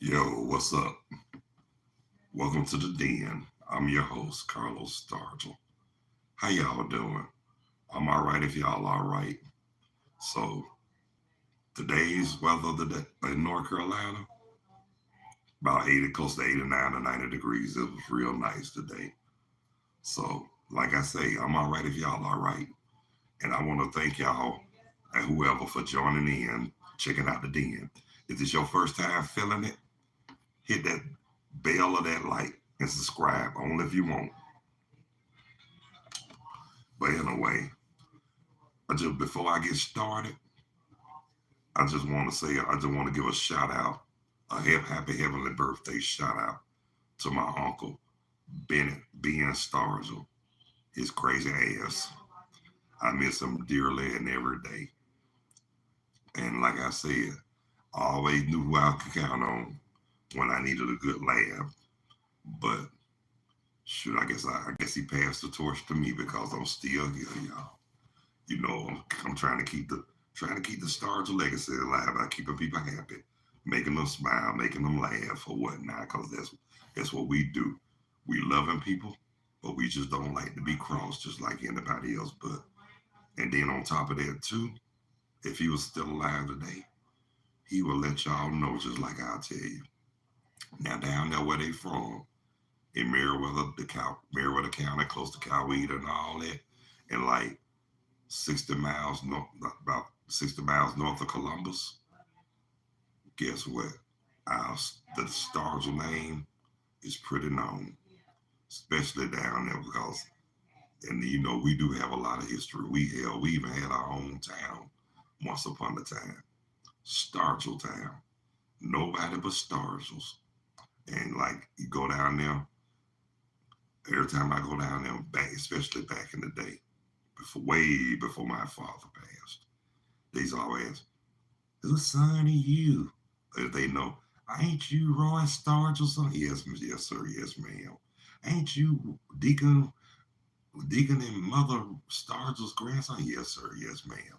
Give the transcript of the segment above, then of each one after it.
Yo, what's up? Welcome to the Den. I'm your host, Carlos Stargell. How y'all doing? I'm all right if y'all all right. So, today's weather in North Carolina, about 80, close to 89 to 90 degrees. It was real nice today. So, like I say, I'm all right if y'all all right. And I want to thank y'all and whoever for joining in, checking out the Den. If it's your first time feeling it, hit that bell or that like and subscribe only if you want. But anyway, before I get started, I just want to give a shout out, happy heavenly birthday shout out to my uncle Bennett Ben Stargell, his crazy ass. I miss him dearly and every day. And like I said, I always knew who I could count on when I needed a good laugh. But shoot, I guess he passed the torch to me because I'm still here, y'all. I'm trying to keep the stars of legacy alive by keeping people happy, making them smile, making them laugh or whatnot. Cause that's what we do. We loving people, but we just don't like to be crossed just like anybody else. But and then on top of that too, if he was still alive today, he will let y'all know just like I'll tell you. Now down there where they from, in Meriwether County, close to Coweta and all that, and like 60 miles north, about 60 miles north of Columbus. Guess what? Our the Stargell name is pretty known, especially down there because, and we do have a lot of history. We even had our own town once upon a time, Stargell Town. Nobody but Stargells. And like you go down there, every time I go down there, back especially back in the day, way before my father passed, they's always, whose son are you? If they know, ain't you Roy Starge or something? Yes, sir, yes, ma'am. Ain't you Deacon and Mother Starge's grandson? Yes, sir, yes, ma'am.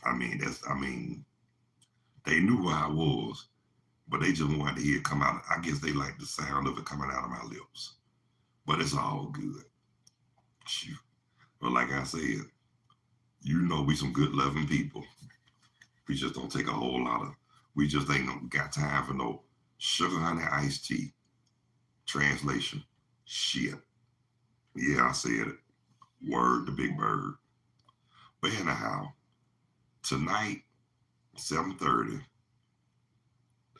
I mean, they knew who I was, but they just wanted to hear it come out. I guess they like the sound of it coming out of my lips. But it's all good. Shoot. But like I said, we some good loving people. We just don't take a whole lot of. We just ain't got time for no sugar honey iced tea. Translation, shit. Yeah, I said it. Word to Big Bird. But anyhow, tonight, 7:30.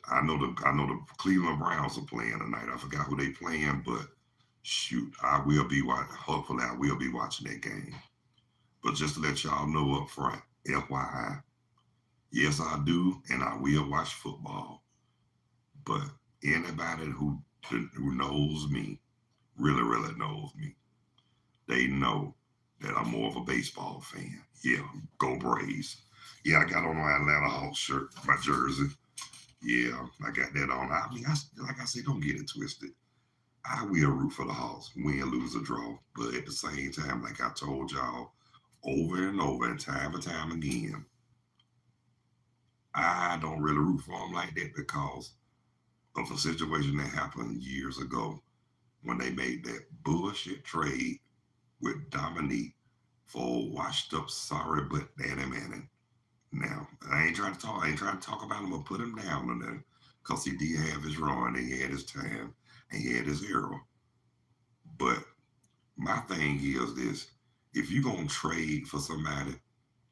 I know the Cleveland Browns are playing tonight. I forgot who they playing, but shoot, I will be watching. Hopefully, I will be watching that game. But just to let y'all know up front, FYI, yes, I do, and I will watch football. But anybody who knows me, really, really knows me, they know that I'm more of a baseball fan. Yeah, go Braves. Yeah, I got on my Atlanta Hawks shirt, my jersey. Yeah, I got that on. Like I said, don't get it twisted. I will root for the Hawks, win, lose, or draw. But at the same time, like I told y'all over and over and time again, I don't really root for them like that because of a situation that happened years ago when they made that bullshit trade with Dominique for washed up, sorry but Danny Manning. Now, I ain't trying to talk about him or put him down on that because he did have his run and he had his time and he had his era. But my thing is this: if you're gonna trade for somebody,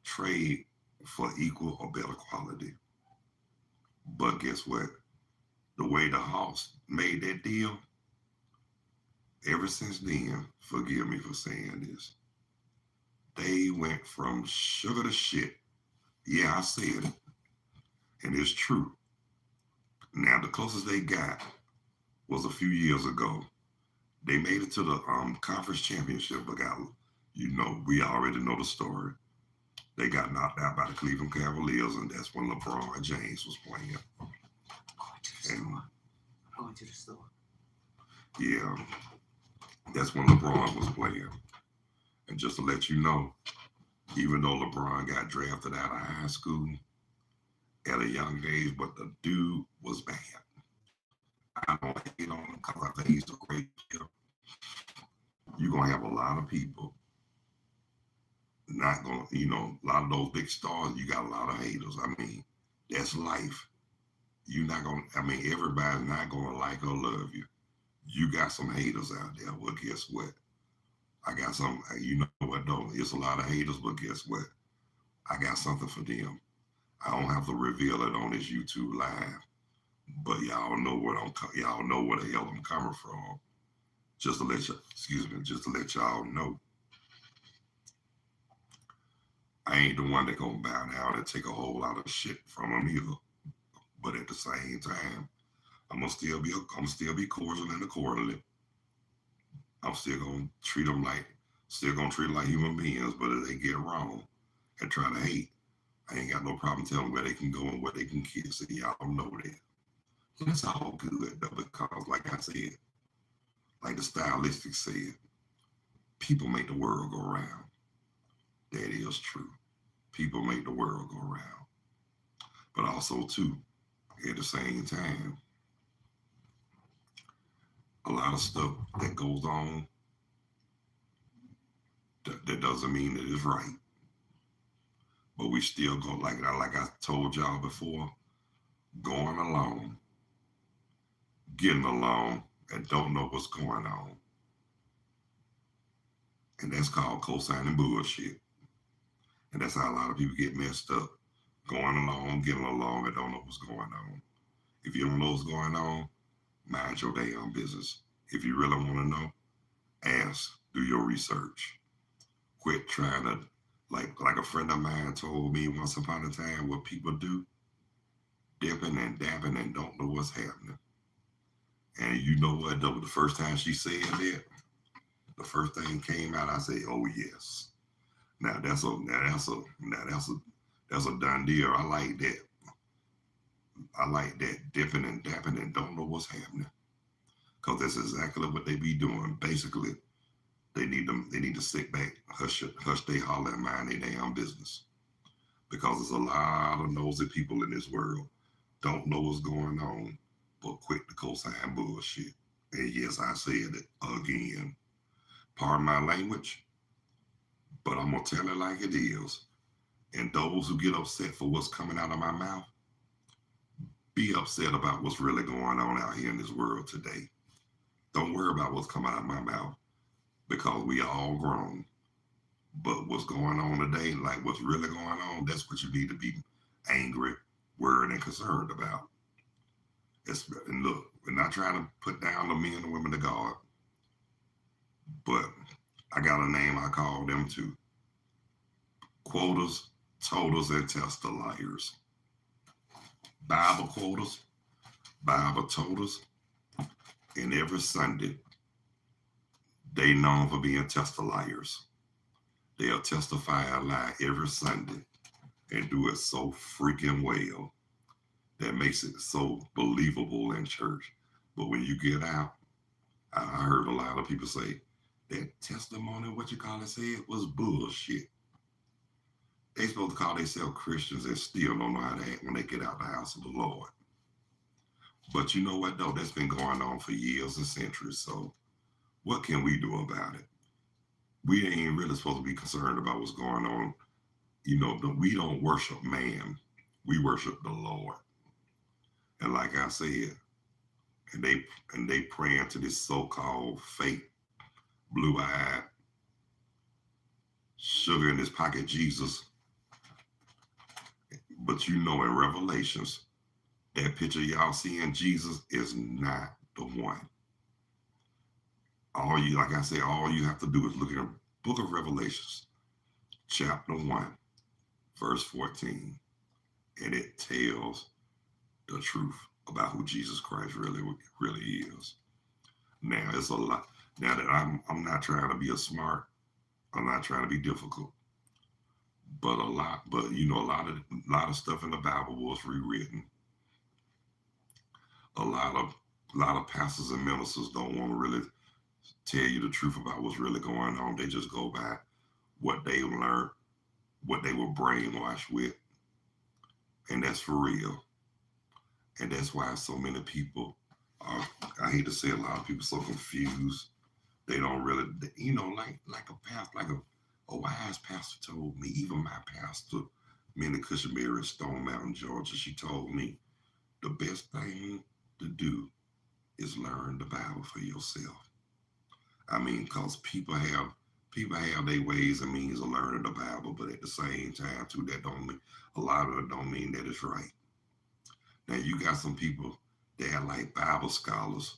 trade for equal or better quality. But guess what? The way the Hawks made that deal, ever since then, forgive me for saying this, they went from sugar to shit. Yeah, I said it, and it's true. Now, the closest they got was a few years ago. They made it to the conference championship, but we already know the story. They got knocked out by the Cleveland Cavaliers, and that's when LeBron James was playing. And I went to the store. yeah, that's when LeBron was playing. And just to let you know, even though LeBron got drafted out of high school at a young age, but the dude was bad. I don't hate on him because I think he's a great player. You're gonna have a lot of people not gonna, a lot of those big stars. You got a lot of haters. I mean, that's life. You're not gonna. I mean, everybody's not gonna like or love you. You got some haters out there. Well, guess what? I got some. You know what? Though it's a lot of haters, but guess what? I got something for them. I don't have to reveal it on this YouTube live, but y'all know what y'all know where the hell I'm coming from. Just to let you, excuse me, just to let y'all know, I ain't the one that gonna bow down and take a whole lot of shit from them either. But at the same time, I'm still be cordial and accordingly. I'm still gonna treat them like, still gonna treat them like human beings. But if they get wrong and try to hate, I ain't got no problem telling them where they can go and where they can kiss, and y'all know that. And it's all good though, because like I said, like the stylistic said, people make the world go round. That is true. People make the world go round. But also too, at the same time, a lot of stuff that goes on that doesn't mean that it's right. But we still go like I told y'all before, going along, getting along, and don't know what's going on. And that's called co-signing bullshit. And that's how a lot of people get messed up. Going along, getting along, and don't know what's going on. If you don't know what's going on, mind your damn business. If you really want to know, ask, do your research. Quit trying to, like a friend of mine told me once upon a time, what people do, dipping and dabbing and don't know what's happening. And you know what, though, the first time she said that, the first thing came out, I said, oh yes. That's a done deal. I like that. I like that dipping and dapping and don't know what's happening. Cause that's exactly what they be doing. Basically, they need to sit back, hush they holler and mind their damn business. Because there's a lot of nosy people in this world don't know what's going on, but quick to co-sign bullshit. And yes, I said it again. Pardon my language, but I'm gonna tell it like it is. And those who get upset for what's coming out of my mouth, be upset about what's really going on out here in this world today. Don't worry about what's coming out of my mouth because we all grown. But what's going on today, like what's really going on, that's what you need to be angry, worried, and concerned about. And look, we're not trying to put down the men and women of God, but I got a name I call them too. Quotas, totals, and tester liars. Bible quotas, Bible totals, and every Sunday, they known for being tester liars. They'll testify a lie every Sunday and do it so freaking well that makes it so believable in church. But when you get out, I heard a lot of people say that testimony, what you call it, said was bullshit. They supposed to call themselves Christians and still don't know how to act when they get out the house of the Lord. But you know what though? That's been going on for years and centuries. So what can we do about it? We ain't really supposed to be concerned about what's going on. We don't worship man. We worship the Lord. And like I said, and they praying to this so-called fake blue-eyed sugar in his pocket Jesus. But in Revelations, that picture y'all see in Jesus is not the one. Like I say, all you have to do is look at the book of Revelations, chapter 1, verse 14, and it tells the truth about who Jesus Christ really is. Now, it's a lot. Now that I'm not trying to be I'm not trying to be difficult, but a lot of stuff in the Bible was rewritten. A lot of pastors and ministers don't want to really tell you the truth about what's really going on. They just go by what they learned, what they were brainwashed with, and that's for real. And that's why so many people uh, I hate to say a lot of people so confused. They don't really, like a pastor, like a wise pastor told me. Even my pastor, Minnie Cushionberry in Stone Mountain, Georgia, she told me the best thing to do is learn the Bible for yourself. I mean, cause people have their ways and means of learning the Bible, but at the same time, too, that don't mean a lot of it don't mean that it's right. Now you got some people that are like Bible scholars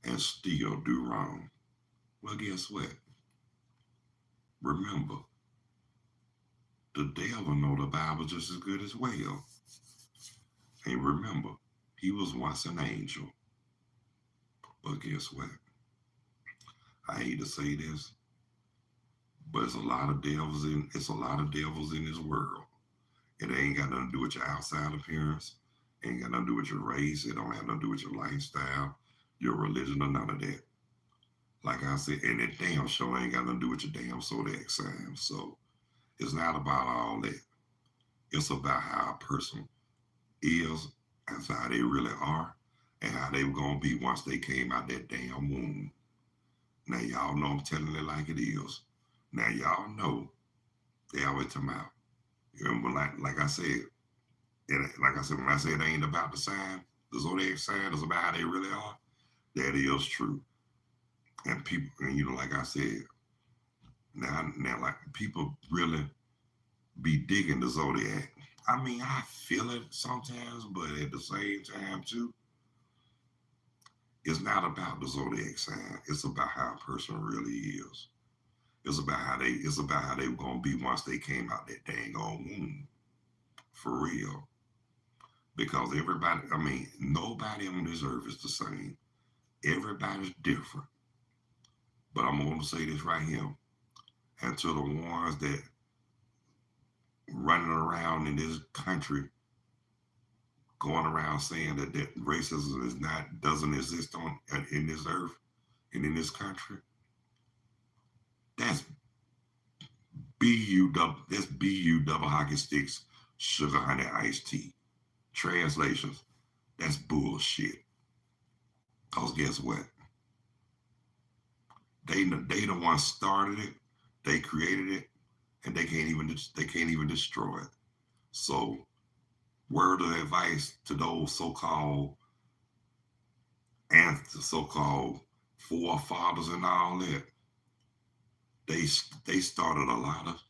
and still do wrong. Well, guess what? Remember, the devil know the Bible just as good as well. And remember, he was once an angel. But guess what? I hate to say this, but it's a lot of devils in this world. It ain't got nothing to do with your outside appearance. Ain't got nothing to do with your race. It don't have nothing to do with your lifestyle, your religion, or none of that. Like I said, and it damn sure ain't got nothing to do with your damn zodiac sign. So it's not about all that. It's about how a person is, and how they really are, and how they were gonna be once they came out that damn womb. Now y'all know I'm telling it like it is. Now y'all know they always talking about. You know, like I said, when I said it ain't about the sign, the zodiac sign is about how they really are. That is true. And people, and like I said, now, like people really be digging the zodiac. I mean, I feel it sometimes, but at the same time too, it's not about the zodiac sign. It's about how a person really is. It's about how they were gonna be once they came out that dang old womb. For real. Because everybody, I mean, nobody on this earth is the same. Everybody's different. But I'm gonna say this right here. And to the ones that running around in this country, going around saying that racism doesn't exist on in this earth and in this country, that's BU double hockey sticks, sugar honey iced tea. Translations, that's bullshit. Cause guess what? They the ones started it, they created it, and they can't even destroy it. So word of advice to those so-called forefathers and all that, they they started a lot of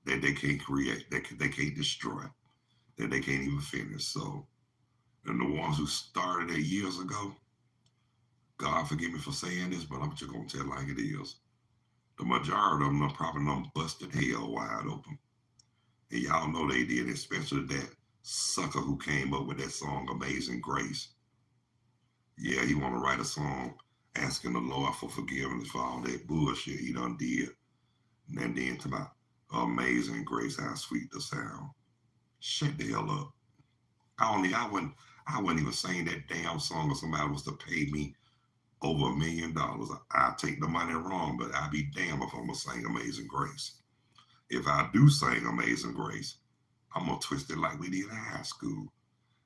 that they can't create, that they can't destroy, that they can't even finish. So, and the ones who started it years ago, God forgive me for saying this, but I'm just gonna tell it like it is. The majority of them are probably done busted hell wide open. And y'all know they did, especially that sucker who came up with that song Amazing Grace. Yeah, he wanna write a song asking the Lord for forgiveness for all that bullshit he done did. And then to my Amazing Grace, how sweet the sound. Shut the hell up. I wouldn't even sing that damn song if somebody was to pay me over $1 million. I take the money wrong, but I'd be damned if I'm gonna sing Amazing Grace. If I do sing Amazing Grace, I'm gonna twist it like we did in high school.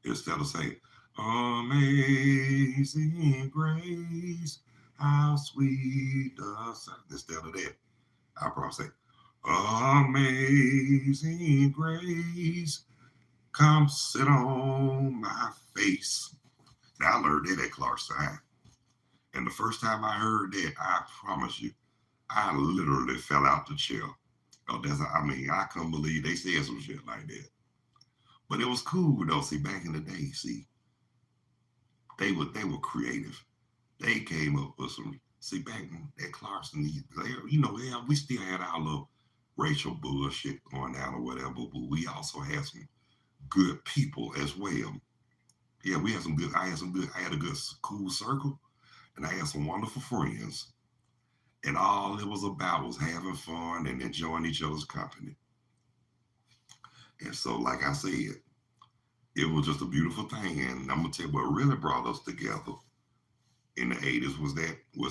Instead of saying Amazing Grace, how sweet the sound. Instead of that, I probably say Amazing Grace, come sit on my face. Now I learned that at Clarkside. And the first time I heard that, I promise you, I literally fell out the chair. Oh, I couldn't believe they said some shit like that. But it was cool though. See, back in the day, see, they were creative. They came up with some. See, back at Clarkson, we still had our little racial bullshit going down or whatever, but we also had some good people as well. Yeah, we had some good. I had a good, cool circle, and I had some wonderful friends. And all it was about was having fun and enjoying each other's company. And so, like I said, it was just a beautiful thing. And I'm gonna tell you what really brought us together in the '80s was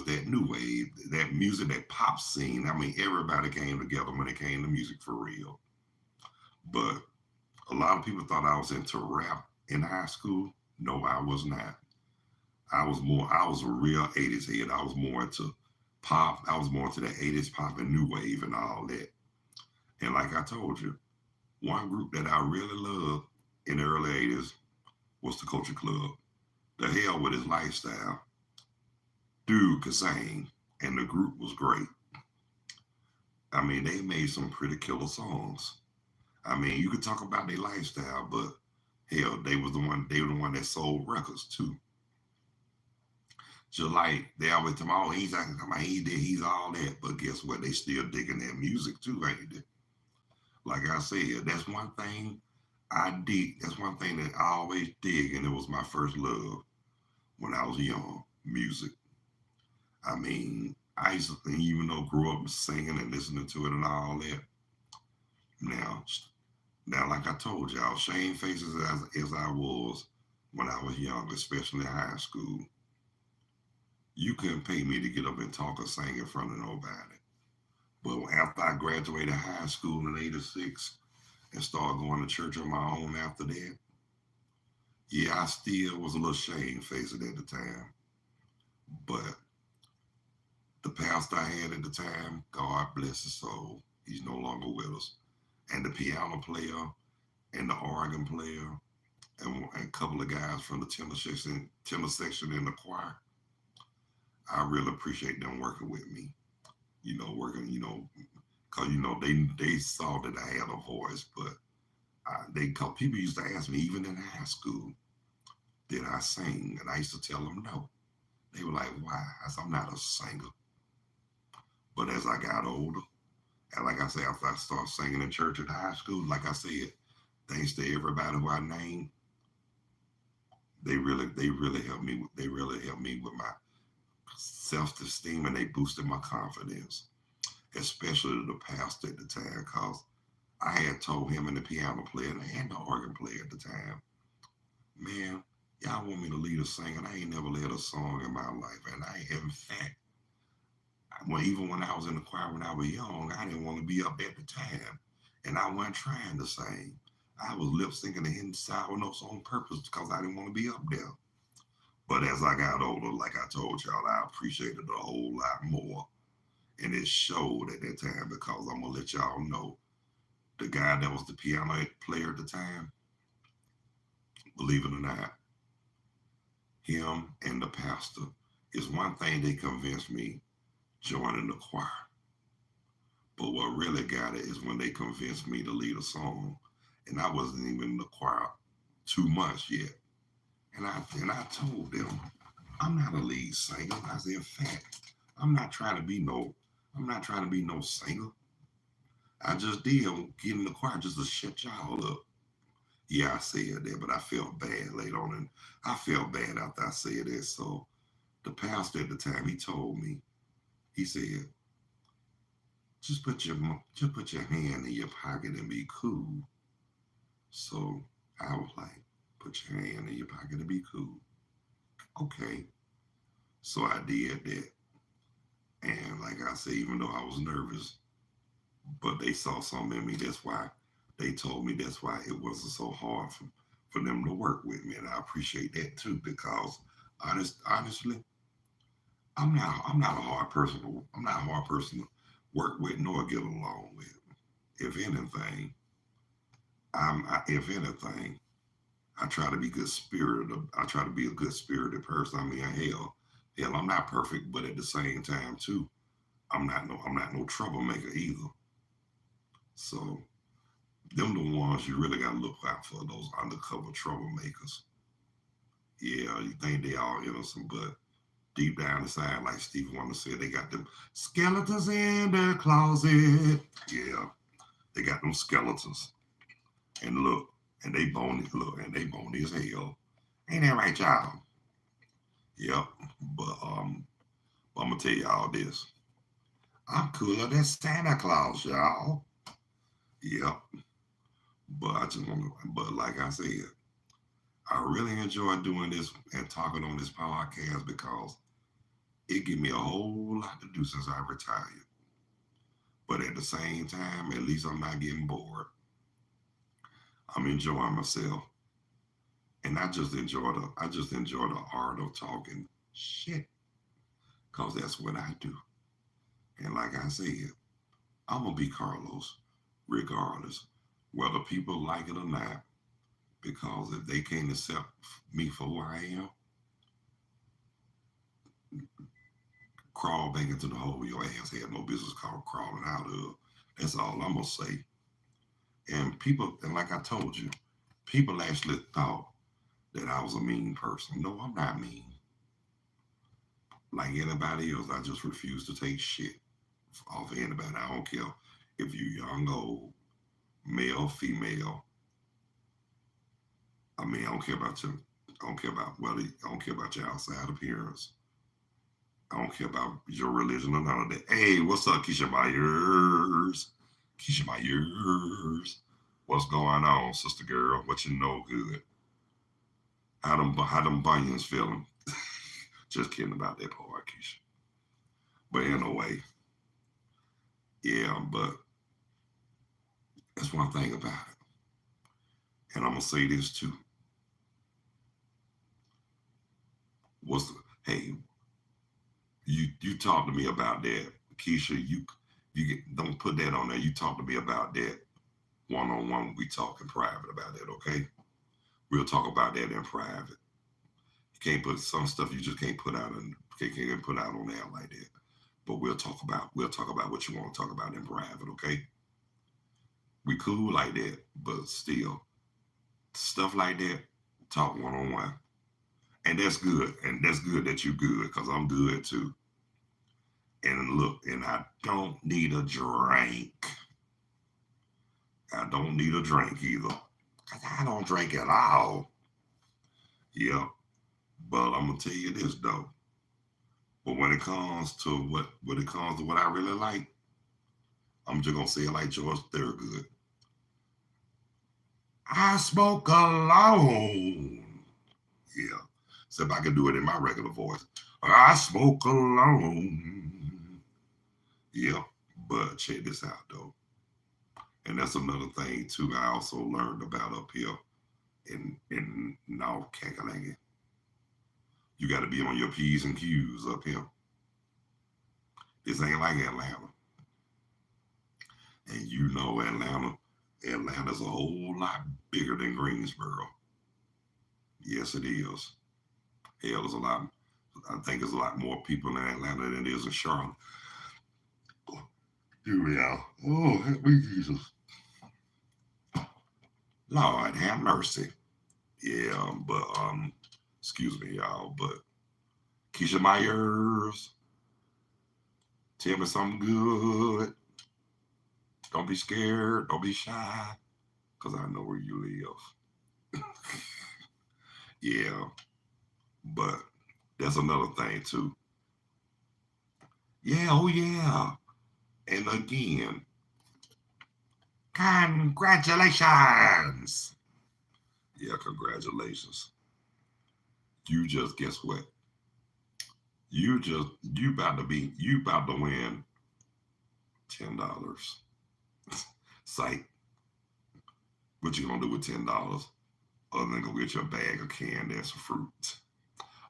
that new wave, that music, that pop scene. I mean, everybody came together when it came to music for real. But a lot of people thought I was into rap in high school. No, I was not. I was a real 80s head. I was more into pop. I was more into the 80s pop and new wave and all that. And like I told you, one group that I really loved in the early 80s was the Culture Club. The hell with his lifestyle. Dude could sing, and the group was great. I mean, they made some pretty killer songs. I mean, you could talk about their lifestyle, but hell, they were the one that sold records too. Just like they always tell me, oh, he's acting like he's all that, but guess what? They still digging their music too, ain't they? Like I said, that's one thing I dig. That's one thing that I always dig, and it was my first love when I was young, music. I mean, I used to, even though grew up singing and listening to it and all that. Now, now, like I told y'all, shame faces as I was when I was young, especially high school. You couldn't pay me to get up and talk or sing in front of nobody. But after I graduated high school in '86 and started going to church on my own after that, yeah, I still was a little shamefaced at the time. But the pastor I had at the time, God bless his soul, he's no longer with us. And the piano player and the organ player and a couple of guys from the tenor section in the choir, I really appreciate them working with me. Working, because they saw that I had a voice, but cause people used to ask me even in high school, did I sing? And I used to tell them no. They were like, why? I said, I'm not a singer. But as I got older, and like I said, after I started singing in church at high school, like I said, thanks to everybody who I named, they really helped me with my self-esteem, and they boosted my confidence, especially the pastor at the time, cause I had told him and the piano player and the organ player at the time, man, y'all want me to lead a singing. I ain't never led a song in my life. And in fact, even when I was in the choir when I was young, I didn't want to be up at the time. And I wasn't trying to sing. I was lip syncing the hidden sour notes on purpose because I didn't want to be up there. But as I got older, like I told y'all, I appreciated it a whole lot more. And it showed at that time because I'm going to let y'all know the guy that was the piano player at the time, believe it or not, him and the pastor is one thing they convinced me joining the choir. But what really got it is when they convinced me to lead a song, and I wasn't even in the choir 2 months yet. And I told them, I'm not a lead singer. I said, in fact, I'm not trying to be no, I'm not trying to be no singer. I just did get in the choir just to shut y'all up. Yeah, I said that, but I felt bad later on, and I felt bad after I said that. So the pastor at the time, he told me, he said, just put your hand in your pocket and be cool. So I was like, put your hand in your pocket and be cool. Okay. So I did that. And like I said, even though I was nervous, but they saw something in me. That's why they told me that's why it wasn't so hard for them to work with me. And I appreciate that too, because honestly, I'm not a hard person. I'm not a hard person to work with nor get along with. If anything, if anything, I try to be good spirited. I try to be a good spirited person. I mean, hell, I'm not perfect, but at the same time too, I'm not no troublemaker either. So them the ones you really gotta look out for, those undercover troublemakers. Yeah, you think they all innocent, but deep down inside, like Stevie Wonder said, they got them skeletons in their closet. Yeah, they got them skeletons. And look, and they bony as hell. Ain't that right, y'all? Yep. But I'm gonna tell y'all this. I'm cooler than Santa Claus, y'all. Yep. But like I said, I really enjoy doing this and talking on this podcast because it give me a whole lot to do since I retired. But at the same time, at least I'm not getting bored. I'm enjoying myself. And I just enjoy the art of talking shit. Cause that's what I do. And like I said, I'm gonna be Carlos, regardless. Whether people like it or not. Because if they can't accept me for who I am, crawl back into the hole your ass had no business crawling out of. That's all I'm gonna say. And people, and like I told you, people actually thought that I was a mean person. No, I'm not mean. Like anybody else, I just refuse to take shit off of anybody. I don't care if you young, old, male, female. I mean, I don't care about you. I don't care about I don't care about your outside appearance. I don't care about your religion or none of that. Hey, what's up, Keisha Myers? Keisha Myers. What's going on, sister girl? What you know good? How them bunions feeling? Just kidding about that part, Keisha. But anyway, yeah, but that's one thing about it. And I'm gonna say this too. What's the hey, you talk to me about that, Keisha. Don't put that on there. You talk to me about that one on one. We talk in private about that, okay? We'll talk about that in private. You can't put some stuff you just can't put out and can't put out on air like that. But we'll talk about what you want to talk about in private, okay? We cool like that, but still stuff like that, talk one on one. And that's good. And that's good that you good, because I'm good too. And look, and I don't need a drink. I don't need a drink either. Cause I don't drink at all. Yeah. But I'm gonna tell you this though. But when it comes to what I really like, I'm just gonna say it like George Thorogood. I smoke alone. Yeah. So if I could do it in my regular voice. I smoke alone. Yeah. But check this out though. And that's another thing too I also learned about up here in North Kakalaki. You got to be on your P's and Q's up here. This ain't like Atlanta. And you know Atlanta's a whole lot bigger than Greensboro. Yes, it is. Hell, there's a lot. I think there's a lot more people in Atlanta than there is in Charlotte. Here we are. Oh, help me, Jesus. Lord, have mercy. Yeah, but excuse me, y'all. But Keisha Myers, tell me something good. Don't be scared. Don't be shy, cause I know where you live. Yeah, but that's another thing too. Yeah, oh yeah. And again, congratulations. Yeah, congratulations. You just guess what? You about to win $10. Psych. What you gonna do with $10? Other than go get your bag of candy and some fruit.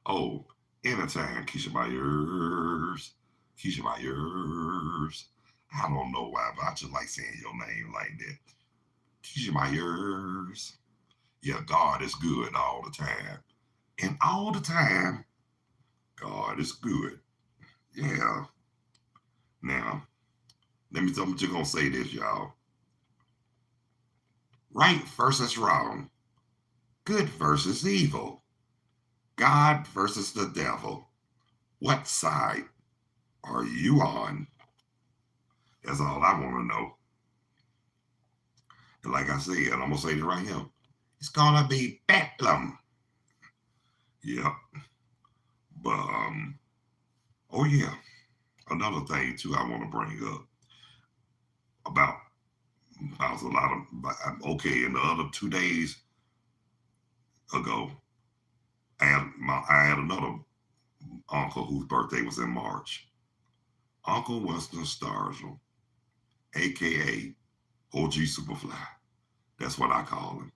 Oh, anytime, Keisha Myers. Keisha Myers. I don't know why, but I just like saying your name like that. Keisha Myers. Yeah, God is good all the time. And all the time, God is good. Yeah. Now, let me tell you, you're going to say this, y'all. Right versus wrong. Good versus evil. God versus the devil. What side are you on? That's all I want to know. And like I said, I'm going to say it right here. It's going to be Bedlam. Yeah. But, oh yeah. Another thing, too, I want to bring up about, I was a lot of, okay, in the other 2 days ago, I had another uncle whose birthday was in March. Uncle Winston Starzl, aka OG Superfly. That's what I call him.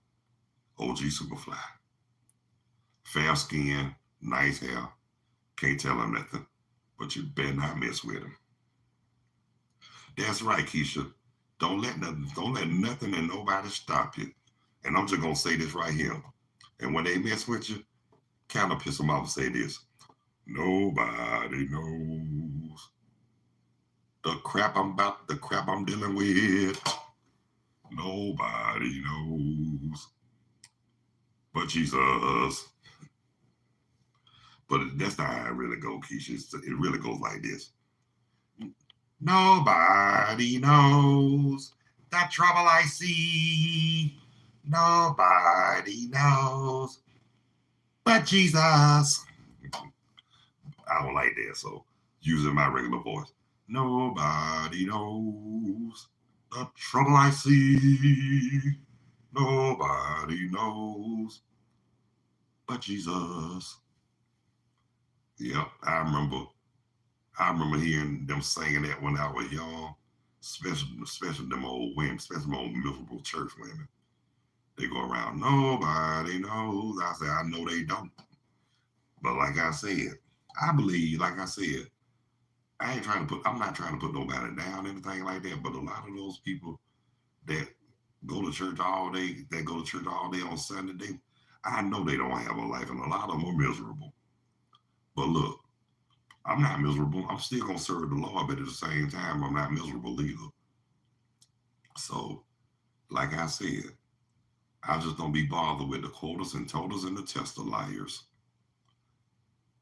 OG Superfly. fair skin, nice hair. Can't tell him nothing, but you better not mess with him. That's right, Keisha. Don't let nothing and nobody stop you. And I'm just gonna say this right here. And when they mess with you, kind of piss them off and say this. Nobody knows the crap I'm dealing with. Nobody knows but Jesus. But that's not how it really goes, Keisha. It really goes like this. Nobody knows the trouble I see. Nobody knows but Jesus. I don't like that, so using my regular voice. Nobody knows the trouble I see. Nobody knows but Jesus. Yep, I remember hearing them singing that when I was young, especially them old women, especially them old miserable church women. They go around, nobody knows. I say, I know they don't. But like I said, I believe, like I said, I'm not trying to put nobody down, anything like that. But a lot of those people that go to church all day, on Sunday, I know they don't have a life, and a lot of them are miserable. But look, I'm not miserable. I'm still gonna serve the Lord, but at the same time, I'm not miserable either. So, like I said, I just don't be bothered with the quotas and totas and the test of liars.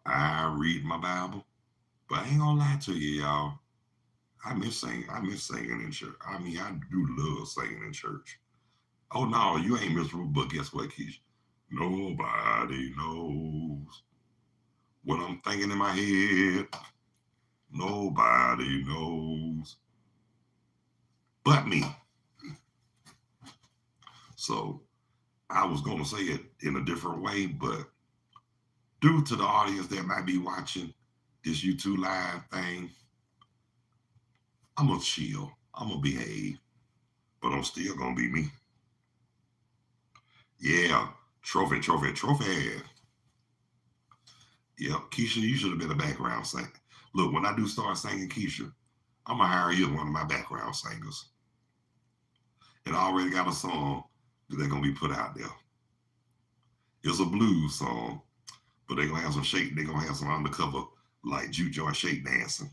I read my Bible, but I ain't gonna lie to you, y'all. I miss singing. I miss singing in church. I mean, I do love singing in church. Oh no, you ain't miserable, but guess what, Keisha? Nobody knows what I'm thinking in my head. Nobody knows but me. So I was going to say it in a different way, but due to the audience that might be watching this YouTube live thing, I'm going to chill. I'm going to behave, but I'm still going to be me. Yeah, trophy, trophy, trophy. Yep, Keisha, you should have been a background singer. Look, when I do start singing Keisha, I'm going to hire you as one of my background singers. And I already got a song that they're going to be put out there. It's a blues song, but they're going to have some shake. They're going to have some undercover, like juke joint shake dancing.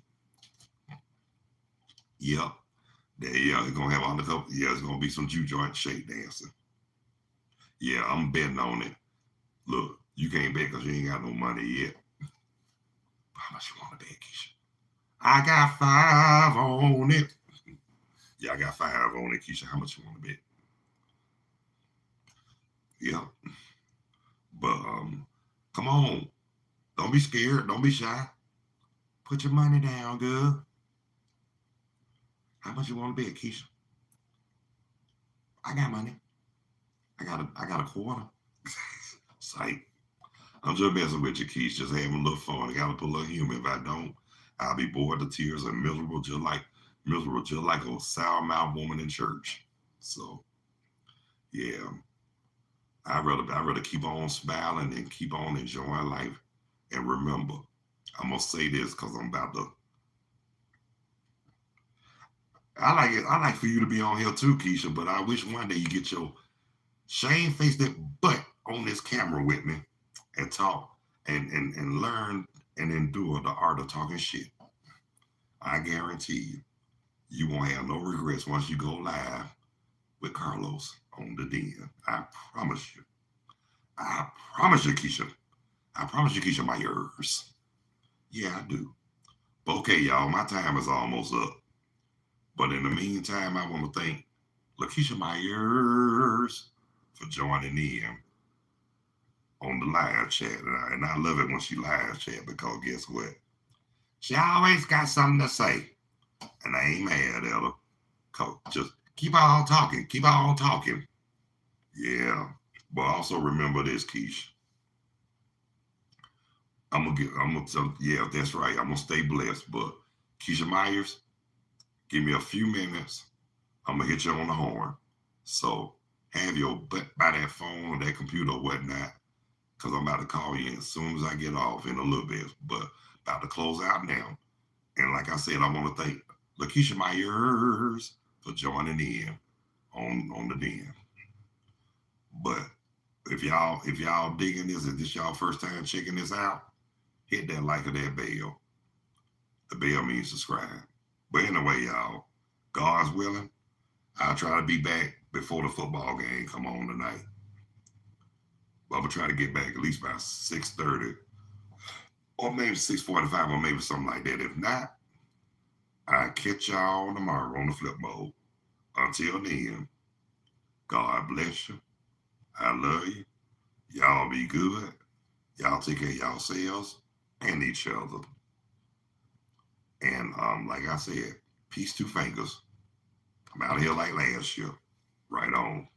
Yep. Yeah, it's going to have undercover. Yeah, it's going to be some juke joint shake dancing. Yeah, I'm betting on it. Look, you can't bet because you ain't got no money yet. How much you want to bet, Keisha? I got 5 on it. Yeah, I got 5 on it, Keisha. How much you want to bet? Yeah. But come on. Don't be scared. Don't be shy. Put your money down, girl. How much you want to bet, Keisha? I got money. I got a quarter. Sight. I'm just messing with you, Keisha. Just having a little fun. I gotta put a little humor. If I don't, I'll be bored to tears and miserable, just like a sour mouth woman in church. So yeah, I rather keep on smiling and keep on enjoying life. And remember, I'm gonna say this because I'm about to. I like it. I like for you to be on here too, Keisha. But I wish one day you get your shamefaced butt on this camera with me and talk and learn and endure the art of talking shit. I guarantee you won't have no regrets once you go live with Carlos on the Den. I promise you. I promise you, Keisha. I promise you, Keisha, my ears. Yeah, I do. But okay, y'all, my time is almost up. But in the meantime, I want to thank Lakeisha Myers for joining in on the live chat. And I love it when she live chat because guess what? She always got something to say. And I ain't mad at her. Just keep on talking. Keep on talking. Yeah. But also remember this, Keisha. Yeah, that's right. I'm gonna stay blessed. But Keisha Myers, give me a few minutes. I'm gonna hit you on the horn. So have your butt by that phone or that computer or whatnot. because I'm about to call you as soon as I get off in a little bit. But about to close out now. And like I said, I want to thank Lakeisha Myers for joining in on the den. But if y'all digging this, if this y'all first time checking this out, hit that like or that bell. The bell means subscribe. But anyway, y'all, God's willing, I'll try to be back before the football game come on tonight. But I'm gonna try to get back at least by 6:30 or maybe 6:45 or maybe something like that. If not, I'll catch y'all tomorrow on the flip mode. Until then, God bless you. I love you. Y'all be good. Y'all take care of yourselves and each other. And like I said, peace to fingers. I'm out here like last year. Right on.